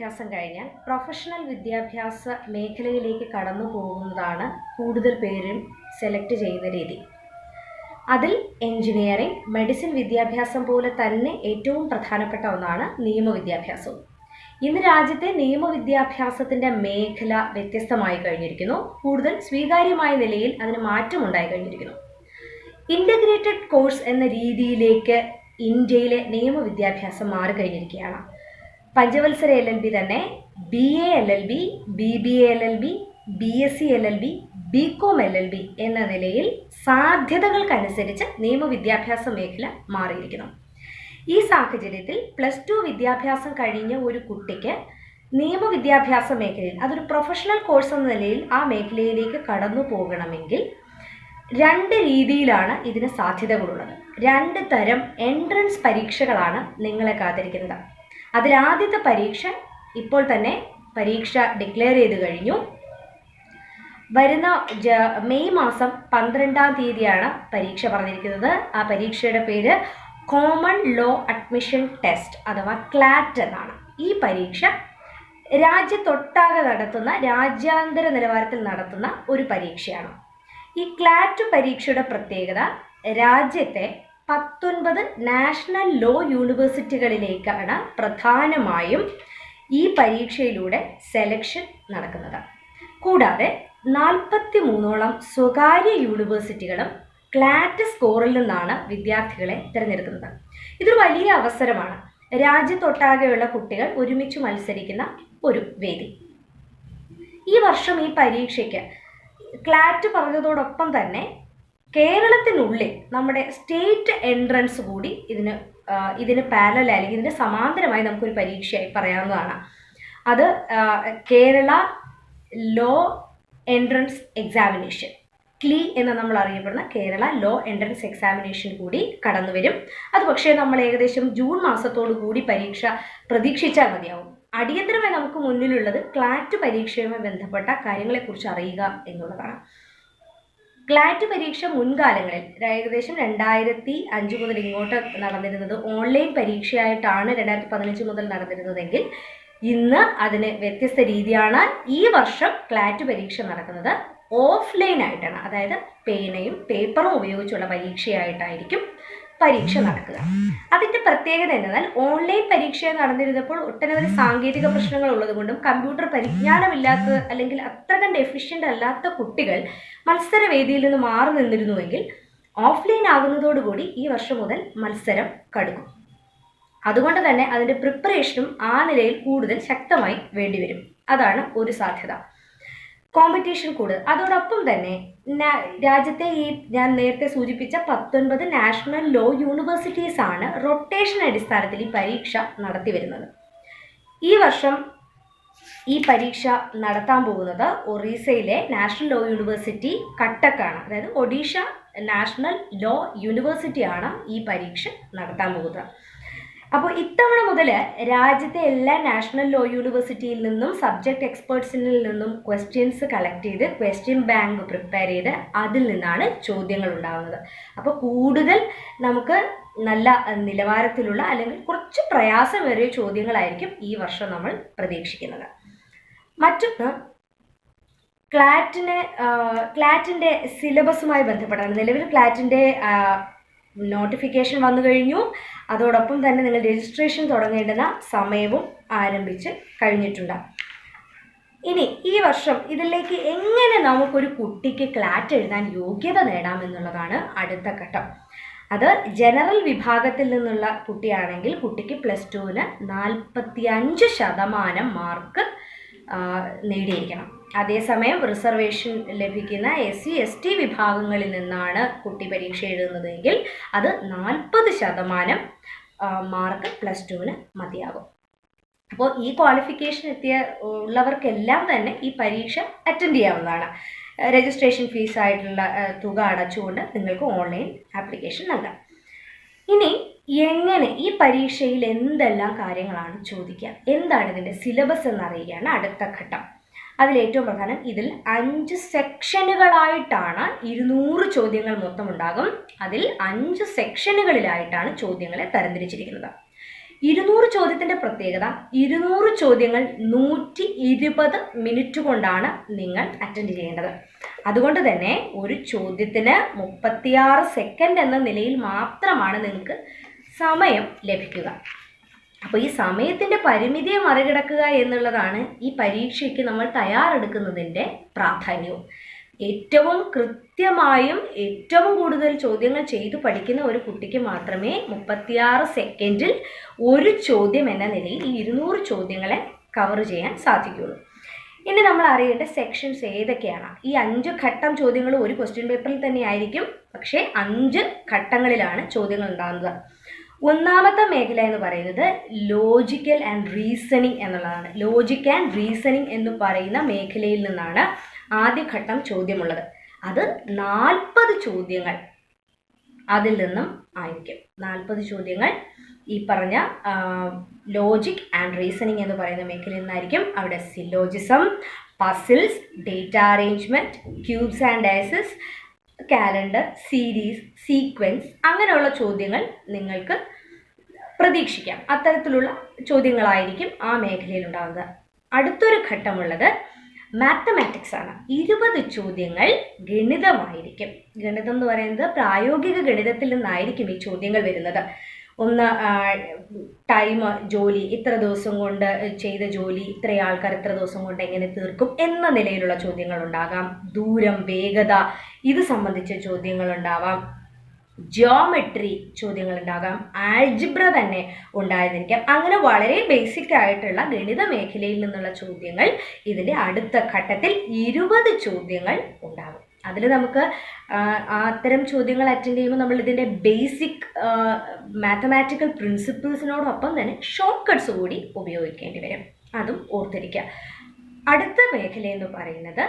വിദ്യാഭ്യാസം കഴിഞ്ഞാൽ പ്രൊഫഷണൽ വിദ്യാഭ്യാസ മേഖലയിലേക്ക് കടന്നു പോകുന്നതാണ് കൂടുതൽ പേരും സെലക്ട് ചെയ്യുന്ന രീതി. അതിൽ എഞ്ചിനീയറിംഗ്, മെഡിസിൻ വിദ്യാഭ്യാസം പോലെ തന്നെ ഏറ്റവും പ്രധാനപ്പെട്ട ഒന്നാണ് നിയമവിദ്യാഭ്യാസവും. ഇന്ന് രാജ്യത്തെ നിയമവിദ്യാഭ്യാസത്തിൻ്റെ മേഖല വ്യത്യസ്തമായി കഴിഞ്ഞിരിക്കുന്നു. കൂടുതൽ സ്വീകാര്യമായ നിലയിൽ അതിന് മാറ്റമുണ്ടായി കഴിഞ്ഞിരിക്കുന്നു. ഇൻ്റഗ്രേറ്റഡ് കോഴ്സ് എന്ന രീതിയിലേക്ക് ഇന്ത്യയിലെ നിയമവിദ്യാഭ്യാസം മാറിക്കഴിഞ്ഞിരിക്കുകയാണ്. പഞ്ചവത്സര LLB തന്നെ BA LLB, BBA LLB, BSc LLB, BCom LLB എന്ന നിലയിൽ സാധ്യതകൾക്കനുസരിച്ച് നിയമവിദ്യാഭ്യാസ മേഖല മാറിയിരിക്കുന്നു. ഈ സാഹചര്യത്തിൽ +2 വിദ്യാഭ്യാസം കഴിഞ്ഞ ഒരു കുട്ടിക്ക് നിയമവിദ്യാഭ്യാസ മേഖലയിൽ അതൊരു പ്രൊഫഷണൽ കോഴ്സ് എന്ന നിലയിൽ ആ മേഖലയിലേക്ക് കടന്നു പോകണമെങ്കിൽ 2 രീതിയിലാണ് ഇതിന് സാധ്യതകളുള്ളത്. 2 തരം എൻട്രൻസ് പരീക്ഷകളാണ് നിങ്ങളെ കാത്തിരിക്കുന്നത്. അതിലാദ്യത്തെ പരീക്ഷ ഇപ്പോൾ തന്നെ പരീക്ഷ ഡിക്ലെയർ ചെയ്ത് കഴിഞ്ഞു. വരുന്ന മെയ് മാസം 12-ാം തീയതിയാണ് പരീക്ഷ പറഞ്ഞിരിക്കുന്നത്. ആ പരീക്ഷയുടെ പേര് കോമൺ ലോ അഡ്മിഷൻ ടെസ്റ്റ് അഥവാ ക്ലാറ്റ് എന്നാണ്. ഈ പരീക്ഷ രാജ്യത്തൊട്ടാകെ നടത്തുന്ന, രാജ്യാന്തര നിലവാരത്തിൽ നടത്തുന്ന ഒരു പരീക്ഷയാണ്. ഈ ക്ലാറ്റ് പരീക്ഷയുടെ പ്രത്യേകത രാജ്യത്തെ 19 നാഷണൽ ലോ യൂണിവേഴ്സിറ്റികളിലേക്കാണ് പ്രധാനമായും ഈ പരീക്ഷയിലൂടെ സെലക്ഷൻ നടക്കുന്നത്. കൂടാതെ 43ഓളം സ്വകാര്യ യൂണിവേഴ്സിറ്റികളും ക്ലാറ്റ് സ്കോറിൽ നിന്നാണ് വിദ്യാർത്ഥികളെ തിരഞ്ഞെടുക്കുന്നത്. ഇതൊരു വലിയ അവസരമാണ്. രാജ്യത്തൊട്ടാകെയുള്ള കുട്ടികൾ ഒരുമിച്ച് മത്സരിക്കുന്ന ഒരു വേദി. ഈ വർഷം ഈ പരീക്ഷയ്ക്ക് ക്ലാറ്റ് പറഞ്ഞതോടൊപ്പം തന്നെ കേരളത്തിനുള്ളിൽ നമ്മുടെ സ്റ്റേറ്റ് എൻട്രൻസ് കൂടി ഇതിന് പാരലൽ അല്ലെങ്കിൽ ഇതിന് സമാന്തരമായി നമുക്കൊരു പരീക്ഷയായി പറയാവുന്നതാണ്. അത് Kerala law entrance examination, CLE എന്ന് നമ്മൾ അറിയപ്പെടുന്ന കേരള ലോ എൻട്രൻസ് എക്സാമിനേഷൻ കൂടി കടന്നു വരും. അത് പക്ഷേ നമ്മൾ ഏകദേശം ജൂൺ മാസത്തോടു കൂടി പരീക്ഷ പ്രതീക്ഷിച്ചാൽ മതിയാവും. അടിയന്തരമായി നമുക്ക് മുന്നിലുള്ളത് ക്ലാറ്റ് പരീക്ഷയുമായി ബന്ധപ്പെട്ട കാര്യങ്ങളെക്കുറിച്ച് അറിയുക എന്നുള്ളതാണ്. ക്ലാറ്റ് പരീക്ഷ മുൻകാലങ്ങളിൽ ഏകദേശം 2005 മുതൽ ഇങ്ങോട്ട് നടന്നിരുന്നത് ഓൺലൈൻ പരീക്ഷയായിട്ടാണ് 2015 മുതൽ നടന്നിരുന്നതെങ്കിൽ ഇന്ന് അതിന് വ്യത്യസ്ത രീതിയാണ്. ഈ വർഷം ക്ലാറ്റ് പരീക്ഷ നടക്കുന്നത് ഓഫ്ലൈൻ ആയിട്ടാണ്. അതായത് പേനയും പേപ്പറും ഉപയോഗിച്ചുള്ള പരീക്ഷയായിട്ടായിരിക്കും പരീക്ഷ നടക്കുക. അതിൻ്റെ പ്രത്യേകത എന്നാൽ ഓൺലൈൻ പരീക്ഷ നടന്നിരുന്നപ്പോൾ ഒട്ടനവധി സാങ്കേതിക പ്രശ്നങ്ങൾ ഉള്ളതുകൊണ്ടും കമ്പ്യൂട്ടർ പരിജ്ഞാനമില്ലാത്ത അല്ലെങ്കിൽ അത്ര കണ്ട് എഫിഷ്യൻ്റ് അല്ലാത്ത കുട്ടികൾ മത്സരവേദിയിൽ നിന്ന് മാറി നിന്നിരുന്നുവെങ്കിൽ ഓഫ്ലൈൻ ആകുന്നതോടുകൂടി ഈ വർഷം മുതൽ മത്സരം കടുക്കും. അതുകൊണ്ട് തന്നെ അതിൻ്റെ പ്രിപ്പറേഷനും ആ നിലയിൽ കൂടുതൽ ശക്തമായി വേണ്ടിവരും. അതാണ് ഒരു സാധ്യത. കോമ്പറ്റീഷൻ കൂടുതൽ. അതോടൊപ്പം തന്നെ രാജ്യത്തെ ഈ ഞാൻ നേരത്തെ സൂചിപ്പിച്ച 19 നാഷണൽ ലോ യൂണിവേഴ്സിറ്റീസ് ആണ് റൊട്ടേഷൻ അടിസ്ഥാനത്തിൽ ഈ പരീക്ഷ നടത്തി വരുന്നത്. ഈ വർഷം ഈ പരീക്ഷ നടത്താൻ പോകുന്നത് ഒറീസയിലെ നാഷണൽ ലോ യൂണിവേഴ്സിറ്റി കട്ടക്കാണ്. അതായത് ഒഡീഷ നാഷണൽ ലോ യൂണിവേഴ്സിറ്റിയാണ് ഈ പരീക്ഷ നടത്താൻ പോകുന്നത്. അപ്പോൾ ഇത്തവണ മുതൽ രാജ്യത്തെ എല്ലാ നാഷണൽ ലോ യൂണിവേഴ്സിറ്റിയിൽ നിന്നും സബ്ജക്റ്റ് എക്സ്പേർട്സിൽ നിന്നും ക്വസ്റ്റ്യൻസ് കളക്ട് ചെയ്ത് ക്വസ്റ്റ്യൻ ബാങ്ക് പ്രിപ്പയർ ചെയ്ത് അതിൽ നിന്നാണ് ചോദ്യങ്ങൾ ഉണ്ടാകുന്നത്. അപ്പോൾ കൂടുതൽ നമുക്ക് നല്ല നിലവാരത്തിലുള്ള അല്ലെങ്കിൽ കുറച്ച് പ്രയാസമേറിയ ചോദ്യങ്ങളായിരിക്കും ഈ വർഷം നമ്മൾ പ്രതീക്ഷിക്കുന്നത്. മറ്റൊന്ന് ക്ലാറ്റിൻ്റെ സിലബസുമായി ബന്ധപ്പെട്ടാണ്. നിലവിൽ ക്ലാറ്റിൻ്റെ നോട്ടിഫിക്കേഷൻ വന്നു കഴിഞ്ഞു. അതോടൊപ്പം തന്നെ നിങ്ങൾ രജിസ്ട്രേഷൻ തുടങ്ങേണ്ടുന്ന സമയവും ആരംഭിച്ച് കഴിഞ്ഞിട്ടുണ്ട്. ഇനി ഈ വർഷം ഇതിലേക്ക് എങ്ങനെ നമുക്കൊരു കുട്ടിക്ക് ക്ലാറ്റ് എഴുതാൻ യോഗ്യത നേടാമെന്നുള്ളതാണ് അടുത്ത ഘട്ടം. അത് ജനറൽ വിഭാഗത്തിൽ നിന്നുള്ള കുട്ടിയാണെങ്കിൽ കുട്ടിക്ക് +2-ന് 45% മാർക്ക് നേടിയിരിക്കണം. അതേസമയം റിസർവേഷൻ ലഭിക്കുന്ന SC ST വിഭാഗങ്ങളിൽ നിന്നാണ് കുട്ടി പരീക്ഷ എഴുതുന്നതെങ്കിൽ അത് 40% മാർക്ക് +2-ന് മതിയാകും. അപ്പോൾ ഈ ക്വാളിഫിക്കേഷൻ ഉള്ളവർക്കെല്ലാം തന്നെ ഈ പരീക്ഷ അറ്റൻഡ് ചെയ്യാവുന്നതാണ്. രജിസ്ട്രേഷൻ ഫീസായിട്ടുള്ള തുക അടച്ചുകൊണ്ട് നിങ്ങൾക്ക് ഓൺലൈൻ ആപ്ലിക്കേഷൻ നൽകാം. ഇനി എങ്ങനെ ഈ പരീക്ഷയിൽ എന്തെല്ലാം കാര്യങ്ങളാണ് ചോദിക്കുക, എന്താണ് ഇതിൻ്റെ സിലബസ് എന്നറിയുകയാണ് അടുത്ത ഘട്ടം. അതിലേറ്റവും പ്രധാനം ഇതിൽ 5 സെക്ഷനുകളായിട്ടാണ് 200 ചോദ്യങ്ങൾ മൊത്തം ഉണ്ടാകും. അതിൽ 5 സെക്ഷനുകളിലായിട്ടാണ് ചോദ്യങ്ങളെ തരംതിരിച്ചിരിക്കുന്നത്. 200 ചോദ്യത്തിൻ്റെ പ്രത്യേകത, 200 ചോദ്യങ്ങൾ 120 മിനിറ്റ് കൊണ്ടാണ് നിങ്ങൾ അറ്റൻഡ് ചെയ്യേണ്ടത്. അതുകൊണ്ട് തന്നെ ഒരു ചോദ്യത്തിന് 36 സെക്കൻഡ് എന്ന നിലയിൽ മാത്രമാണ് നിങ്ങൾക്ക് സമയം ലഭിക്കുക. അപ്പോൾ ഈ സമയത്തിൻ്റെ പരിമിതിയെ മറികടക്കുക എന്നുള്ളതാണ് ഈ പരീക്ഷയ്ക്ക് നമ്മൾ തയ്യാറെടുക്കുന്നതിൻ്റെ പ്രാധാന്യവും. ഏറ്റവും കൃത്യമായും ഏറ്റവും കൂടുതൽ ചോദ്യങ്ങൾ ചെയ്തു പഠിക്കുന്ന ഒരു കുട്ടിക്ക് മാത്രമേ 36 സെക്കൻഡിൽ ഒരു ചോദ്യം എന്ന നിലയിൽ ഈ 200 ചോദ്യങ്ങളെ കവർ ചെയ്യാൻ സാധിക്കുകയുള്ളൂ. ഇനി നമ്മൾ അറിയേണ്ട സെക്ഷൻസ് ഏതൊക്കെയാണ്? ഈ 5 ഘട്ടം ചോദ്യങ്ങൾ ഒരു ക്വസ്റ്റ്യൻ പേപ്പറിൽ തന്നെ ആയിരിക്കും, പക്ഷേ 5 ഘട്ടങ്ങളിലാണ് ചോദ്യങ്ങൾ ഉണ്ടാകുന്നത്. ഒന്നാമത്തെ മേഖല എന്ന് പറയുന്നത് ലോജിക്കൽ ആൻഡ് റീസണിങ് എന്നുള്ളതാണ്. ലോജിക് ആൻഡ് റീസണിങ് എന്ന് പറയുന്ന മേഖലയിൽ നിന്നാണ് ആദ്യഘട്ടം ചോദ്യമുള്ളത്. അത് 40 ചോദ്യങ്ങൾ അതിൽ നിന്നും ആയിരിക്കും. 40 ചോദ്യങ്ങൾ ഈ പറഞ്ഞ ലോജിക് ആൻഡ് റീസണിങ് എന്ന് പറയുന്ന മേഖലയിൽ നിന്നായിരിക്കും. അവിടെ syllogism, puzzles, data arrangement, cubes and dioceses, calendar, series, sequence അങ്ങനെയുള്ള ചോദ്യങ്ങൾ നിങ്ങൾക്ക് പ്രതീക്ഷിക്കാം. അത്തരത്തിലുള്ള ചോദ്യങ്ങളായിരിക്കും ആ മേഖലയിൽ ഉണ്ടാകുന്നത്. അടുത്തൊരു ഘട്ടമുള്ളത് മാത്തമാറ്റിക്സ് ആണ്. 20 ചോദ്യങ്ങൾ ഗണിതമായിരിക്കും. ഗണിതം എന്ന് പറയുന്നത് പ്രായോഗിക ഗണിതത്തിൽ നിന്നായിരിക്കും ഈ ചോദ്യങ്ങൾ വരുന്നത്. ഒന്ന് ടൈം, ജോലി ഇത്ര ദിവസം കൊണ്ട് ചെയ്ത ജോലി ഇത്ര ആൾക്കാർ ഇത്ര ദിവസം കൊണ്ട് എങ്ങനെ തീർക്കും എന്ന നിലയിലുള്ള ചോദ്യങ്ങൾ ഉണ്ടാകാം. ദൂരം, വേഗത ഇത് സംബന്ധിച്ച ചോദ്യങ്ങൾ ഉണ്ടാവാം. ജിയോമെട്രി ചോദ്യങ്ങൾ ഉണ്ടാകാം. ആൽജിബ്ര തന്നെ ഉണ്ടായിരിക്കാം. അങ്ങനെ വളരെ ബേസിക് ആയിട്ടുള്ള ഗണിത മേഖലയിൽ നിന്നുള്ള ചോദ്യങ്ങൾ ഇതിൻ്റെ അടുത്ത ഘട്ടത്തിൽ 20 ചോദ്യങ്ങൾ ഉണ്ടാകും. അതിൽ നമുക്ക് അത്തരം ചോദ്യങ്ങൾ അറ്റൻഡ് ചെയ്യുമ്പോൾ നമ്മൾ ഇതിൻ്റെ ബേസിക് മാത്തമാറ്റിക്കൽ പ്രിൻസിപ്പിൾസിനോടൊപ്പം തന്നെ ഷോർട്ട് കട്ട്സ് കൂടി ഉപയോഗിക്കേണ്ടി വരും. അതും ഓർത്തിരിക്കുക. അടുത്ത മേഖല എന്ന് പറയുന്നത്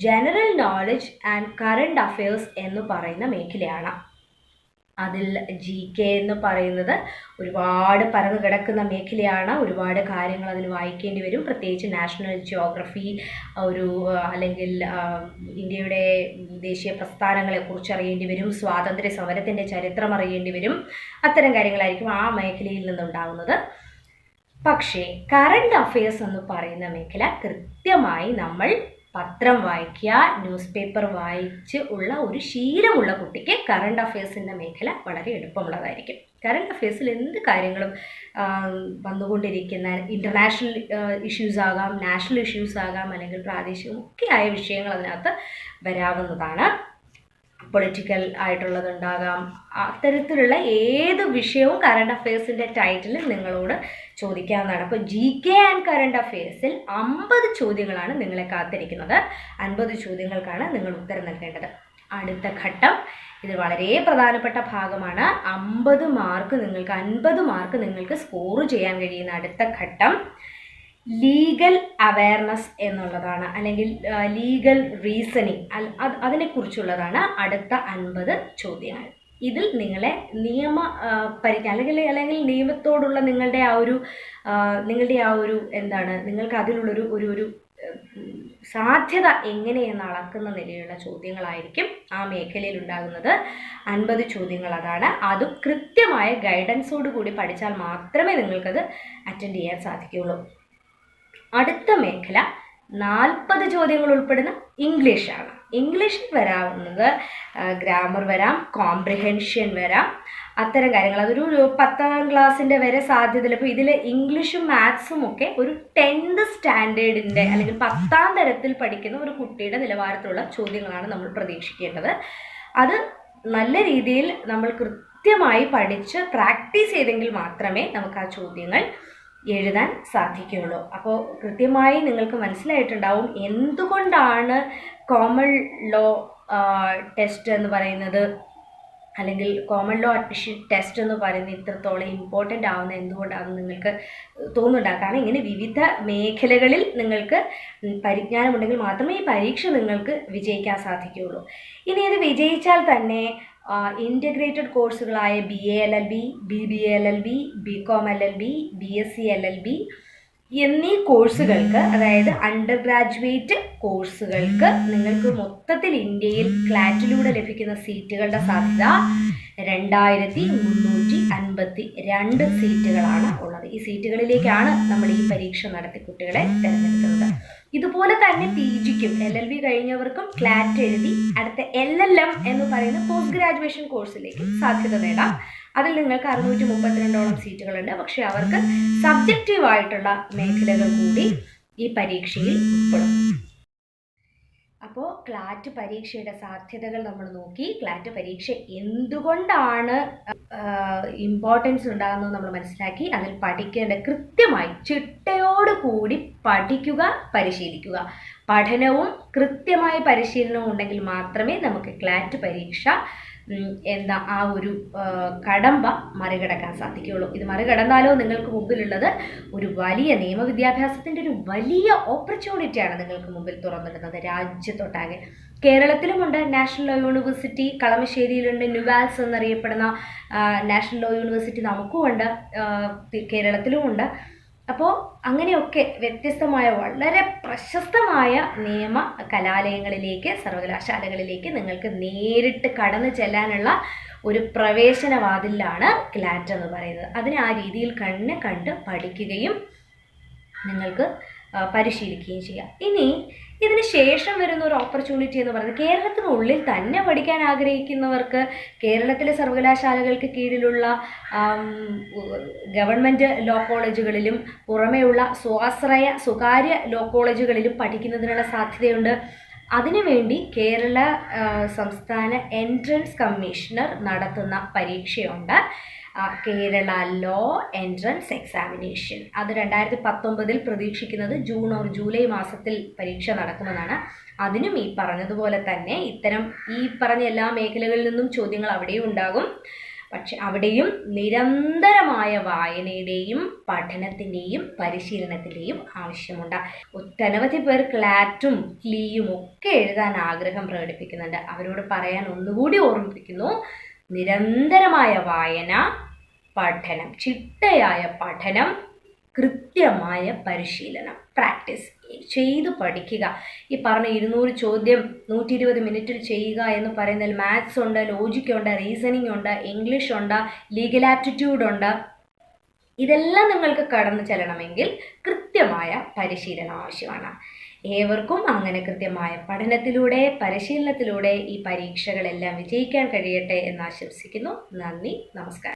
general knowledge and current affairs എന്ന് പറയുന്ന മേഖലയാണ്. അതിൽ GK എന്ന് പറയുന്നത് ഒരുപാട് പരന്നു കിടക്കുന്ന മേഖലയാണ്. ഒരുപാട് കാര്യങ്ങൾ അതിൽ വായിക്കേണ്ടി വരും. പ്രത്യേകിച്ച് നാഷണൽ ജിയോഗ്രഫി, അല്ലെങ്കിൽ ഇന്ത്യയുടെ ദേശീയ പ്രസ്ഥാനങ്ങളെക്കുറിച്ച് അറിയേണ്ടി വരും. സ്വാതന്ത്ര്യ സമരത്തിൻ്റെ ചരിത്രം അറിയേണ്ടി വരും. അത്തരം കാര്യങ്ങളായിരിക്കും ആ മേഖലയിൽ നിന്നുണ്ടാകുന്നത്. പക്ഷേ കറണ്ട് അഫയേഴ്സ് എന്ന് പറയുന്ന മേഖല കൃത്യമായി നമ്മൾ പത്രം വായിക്കുക, ന്യൂസ് പേപ്പർ വായിച്ച് ഉള്ള ഒരു ശീലമുള്ള കുട്ടിക്ക് കറണ്ട് അഫയേഴ്സിൻ്റെ മേഖല വളരെ എളുപ്പമുള്ളതായിരിക്കും. കറണ്ട് അഫയേഴ്സിൽ എന്ത് കാര്യങ്ങളും വന്നുകൊണ്ടിരിക്കുന്ന ഇൻ്റർനാഷണൽ ഇഷ്യൂസ് ആകാം, നാഷണൽ ഇഷ്യൂസ് ആകാം, അല്ലെങ്കിൽ പ്രാദേശികമൊക്കെയായ വിഷയങ്ങൾ അതിനകത്ത് വരാവുന്നതാണ്. പൊളിറ്റിക്കൽ ആയിട്ടുള്ളതുണ്ടാകാം. അത്തരത്തിലുള്ള ഏത് വിഷയവും കറണ്ട് അഫയേഴ്സിൻ്റെ ടൈറ്റിൽ നിങ്ങളോട് ചോദിക്കാവുന്നതാണ്. അപ്പോൾ GK ആൻഡ് കറണ്ട് അഫയേഴ്സിൽ 50 ചോദ്യങ്ങളാണ് നിങ്ങളെ കാത്തിരിക്കുന്നത്. 50 ചോദ്യങ്ങൾക്കാണ് നിങ്ങൾ ഉത്തരം നൽകേണ്ടത്. അടുത്ത ഘട്ടം ഇത് വളരെ പ്രധാനപ്പെട്ട ഭാഗമാണ്. 50 മാർക്ക് നിങ്ങൾക്ക് സ്കോർ ചെയ്യാൻ കഴിയുന്ന അടുത്ത ഘട്ടം ലീഗൽ അവയർനെസ് എന്നുള്ളതാണ്, അല്ലെങ്കിൽ ലീഗൽ റീസണിങ് അതിനെക്കുറിച്ചുള്ളതാണ് അടുത്ത 50 ചോദ്യങ്ങൾ. ഇതിൽ നിങ്ങളെ അല്ലെങ്കിൽ നിയമത്തോടുള്ള നിങ്ങളുടെ ആ ഒരു എന്താണ്, നിങ്ങൾക്ക് അതിലുള്ളൊരു ഒരു സാധ്യത എങ്ങനെയെന്ന് അളക്കുന്ന നിലയിലുള്ള ചോദ്യങ്ങളായിരിക്കും ആ മേഖലയിൽ ഉണ്ടാകുന്നത്. 50 ചോദ്യങ്ങൾ അതാണ്. അതും കൃത്യമായ ഗൈഡൻസോട് കൂടി പഠിച്ചാൽ മാത്രമേ നിങ്ങൾക്കത് അറ്റൻഡ് ചെയ്യാൻ സാധിക്കുകയുള്ളൂ. അടുത്ത മേഖല 40 ചോദ്യങ്ങൾ ഉൾപ്പെടുന്ന ഇംഗ്ലീഷാണ്. ഇംഗ്ലീഷിൽ വരാവുന്നത് ഗ്രാമർ വരാം, കോംപ്രിഹെൻഷൻ വരാം, അത്തരം കാര്യങ്ങൾ. അതൊരു 10ാം ക്ലാസ്സിൻ്റെ വരെ സാധ്യതയില്ല. ഇപ്പോൾ ഇതിൽ ഇംഗ്ലീഷും മാത്സും ഒക്കെ ഒരു 10th സ്റ്റാൻഡേർഡിൻ്റെ അല്ലെങ്കിൽ 10ാം തരത്തിൽ പഠിക്കുന്ന ഒരു കുട്ടിയുടെ നിലവാരത്തിലുള്ള ചോദ്യങ്ങളാണ് നമ്മൾ പ്രതീക്ഷിക്കേണ്ടത്. അത് നല്ല രീതിയിൽ നമ്മൾ കൃത്യമായി പഠിച്ച് പ്രാക്ടീസ് ചെയ്തെങ്കിൽ മാത്രമേ നമുക്ക് ആ ചോദ്യങ്ങൾ എഴുതാൻ സാധിക്കുകയുള്ളൂ. അപ്പോൾ കൃത്യമായി നിങ്ങൾക്ക് മനസ്സിലായിട്ടുണ്ടാവും എന്തുകൊണ്ടാണ് കോമൺ ലോ ടെസ്റ്റ് എന്ന് പറയുന്നത്, അല്ലെങ്കിൽ കോമൺ ലോ അഡ്മിഷൻ ടെസ്റ്റ് എന്ന് പറയുന്നത് ഇത്രത്തോളം ഇമ്പോർട്ടൻ്റ് ആവുന്നത് എന്തുകൊണ്ടാണെന്ന് നിങ്ങൾക്ക് തോന്നുന്നുണ്ടാകും. കാരണം ഇങ്ങനെ വിവിധ മേഖലകളിൽ നിങ്ങൾക്ക് പരിജ്ഞാനമുണ്ടെങ്കിൽ മാത്രമേ ഈ പരീക്ഷ നിങ്ങൾക്ക് വിജയിക്കാൻ സാധിക്കുകയുള്ളൂ. ഇനി ഇത് വിജയിച്ചാൽ തന്നെ integrated കോഴ്സുകളായ BA LLB, BBA LLB, BCom LLB, BSc LLB എന്നീ കോഴ്സുകൾക്ക്, അതായത് അണ്ടർ ഗ്രാജുവേറ്റ് കോഴ്സുകൾക്ക് നിങ്ങൾക്ക് മൊത്തത്തിൽ ഇന്ത്യയിൽ ക്ലാറ്റിലൂടെ ലഭിക്കുന്ന സീറ്റുകളുടെ സാധ്യത 2352 സീറ്റുകളാണ് ഉള്ളത്. ഈ സീറ്റുകളിലേക്കാണ് നമ്മൾ ഈ പരീക്ഷ നടത്തി കുട്ടികളെ തിരഞ്ഞെടുക്കുന്നത്. ഇതുപോലെ തന്നെ PGക്കും LLB കഴിഞ്ഞവർക്കും ക്ലാറ്റ് എഴുതി അടുത്ത LLM എന്ന് പറയുന്ന പോസ്റ്റ് ഗ്രാജുവേഷൻ കോഴ്സിലേക്ക് സാധ്യത നേടാം. അതിൽ നിങ്ങൾക്ക് 632ഓളം സീറ്റുകളുണ്ട്. പക്ഷെ അവർക്ക് സബ്ജക്റ്റീവ് ആയിട്ടുള്ള മേഖലകൾ കൂടി ഈ പരീക്ഷയിൽ ഉൾപ്പെടും. അപ്പോൾ ക്ലാറ്റ് പരീക്ഷയുടെ സാധ്യതകൾ നമ്മൾ നോക്കി. ക്ലാറ്റ് പരീക്ഷ എന്തുകൊണ്ടാണ് ഇമ്പോർട്ടൻസ് ഉണ്ടാകുന്നത് നമ്മൾ മനസ്സിലാക്കി. അതിൽ പഠിക്കേണ്ട കൃത്യമായി ചിട്ടയോടുകൂടി പഠിക്കുക, പരിശീലിക്കുക. പഠനവും കൃത്യമായ പരിശീലനവും ഉണ്ടെങ്കിൽ മാത്രമേ നമുക്ക് ക്ലാറ്റ് പരീക്ഷ ആ ഒരു കടമ്പ മറികടക്കാൻ സാധിക്കുകയുള്ളൂ. ഇത് മറികടന്നാലോ നിങ്ങൾക്ക് മുമ്പിലുള്ളത് ഒരു വലിയ നിയമവിദ്യാഭ്യാസത്തിൻ്റെ ഒരു വലിയ ഓപ്പർച്യൂണിറ്റിയാണ് നിങ്ങൾക്ക് മുമ്പിൽ തുറന്നിടുന്നത്. രാജ്യത്തൊട്ടാകെ കേരളത്തിലുമുണ്ട് നാഷണൽ ലോ യൂണിവേഴ്സിറ്റി, കളമശ്ശേരിയിലുണ്ട് ന്യൂവാൽസ് എന്നറിയപ്പെടുന്ന നാഷണൽ ലോ യൂണിവേഴ്സിറ്റി നമുക്കുമുണ്ട്, കേരളത്തിലുമുണ്ട്. അപ്പോൾ അങ്ങനെയൊക്കെ വ്യത്യസ്തമായ വളരെ പ്രശസ്തമായ നിയമ കലാലയങ്ങളിലേക്ക്, സർവകലാശാലകളിലേക്ക് നിങ്ങൾക്ക് നേരിട്ട് കടന്നു ചെല്ലാനുള്ള ഒരു പ്രവേശനവാതിലാണ് ക്ലാറ്റ് എന്ന് പറയുന്നത്. അതിനെ ആ രീതിയിൽ കണ്ട് പഠിക്കുകയും നിങ്ങൾക്ക് പരിശീലിക്കുകയും ചെയ്യാം. ഇനി ഇതിന് ശേഷം വരുന്ന ഒരു ഓപ്പർച്യൂണിറ്റി എന്ന് പറയുന്നത് കേരളത്തിനുള്ളിൽ തന്നെ പഠിക്കാൻ ആഗ്രഹിക്കുന്നവർക്ക് കേരളത്തിലെ സർവകലാശാലകൾക്ക് കീഴിലുള്ള ഗവൺമെൻറ് ലോ കോളേജുകളിലും പുറമെയുള്ള സ്വാശ്രയ സ്വകാര്യ ലോ കോളേജുകളിലും പഠിക്കുന്നതിനുള്ള സാധ്യതയുണ്ട്. അതിനുവേണ്ടി കേരള സംസ്ഥാന എൻട്രൻസ് കമ്മീഷണർ നടത്തുന്ന പരീക്ഷയുണ്ട്, കേരള ലോ എൻട്രൻസ് എക്സാമിനേഷൻ. അത് 2019 പ്രതീക്ഷിക്കുന്നത് ജൂൺ ഓർ ജൂലൈ മാസത്തിൽ പരീക്ഷ നടക്കുമെന്നാണ്. അതിനും ഈ പറഞ്ഞതുപോലെ തന്നെ ഈ പറഞ്ഞ എല്ലാ മേഖലകളിൽ നിന്നും ചോദ്യങ്ങൾ അവിടെയും ഉണ്ടാകും. പക്ഷെ അവിടെയും നിരന്തരമായ വായനയുടെയും പഠനത്തിൻ്റെയും പരിശീലനത്തിൻ്റെയും ആവശ്യമുണ്ട്. ഒട്ടനവധി പേർ ക്ലാറ്റും ക്ലീയും ഒക്കെ എഴുതാൻ ആഗ്രഹം പ്രകടിപ്പിക്കുന്നുണ്ട്. അവരോട് പറയാൻ ഒന്നുകൂടി ഓർമ്മിപ്പിക്കുന്നു, നിരന്തരമായ വായന, പഠനം, ചിട്ടയായ പഠനം, കൃത്യമായ പരിശീലനം, പ്രാക്ടീസ് ചെയ്ത് പഠിക്കുക. ഈ പറഞ്ഞ 200 ചോദ്യം 120 മിനിറ്റിൽ ചെയ്യുക എന്ന് പറയുന്നതിൽ മാത്സ് ഉണ്ട്, ലോജിക് ഉണ്ട്, റീസണിങ് ഉണ്ട്, ഇംഗ്ലീഷ് ഉണ്ട്, ലീഗൽ ആപ്റ്റിറ്റ്യൂഡ് ഉണ്ട്. ഇതെല്ലാം നിങ്ങൾക്ക് കടന്നു ചെല്ലണമെങ്കിൽ കൃത്യമായ പരിശീലനം ആവശ്യമാണ്. ഏവർക്കും അങ്ങനെ കൃത്യമായ പഠനത്തിലൂടെ, പരിശീലനത്തിലൂടെ ഈ പരീക്ഷകളെല്ലാം വിജയിക്കാൻ കഴിയട്ടെ എന്ന് ആശംസിക്കുന്നു. നന്ദി, നമസ്കാരം.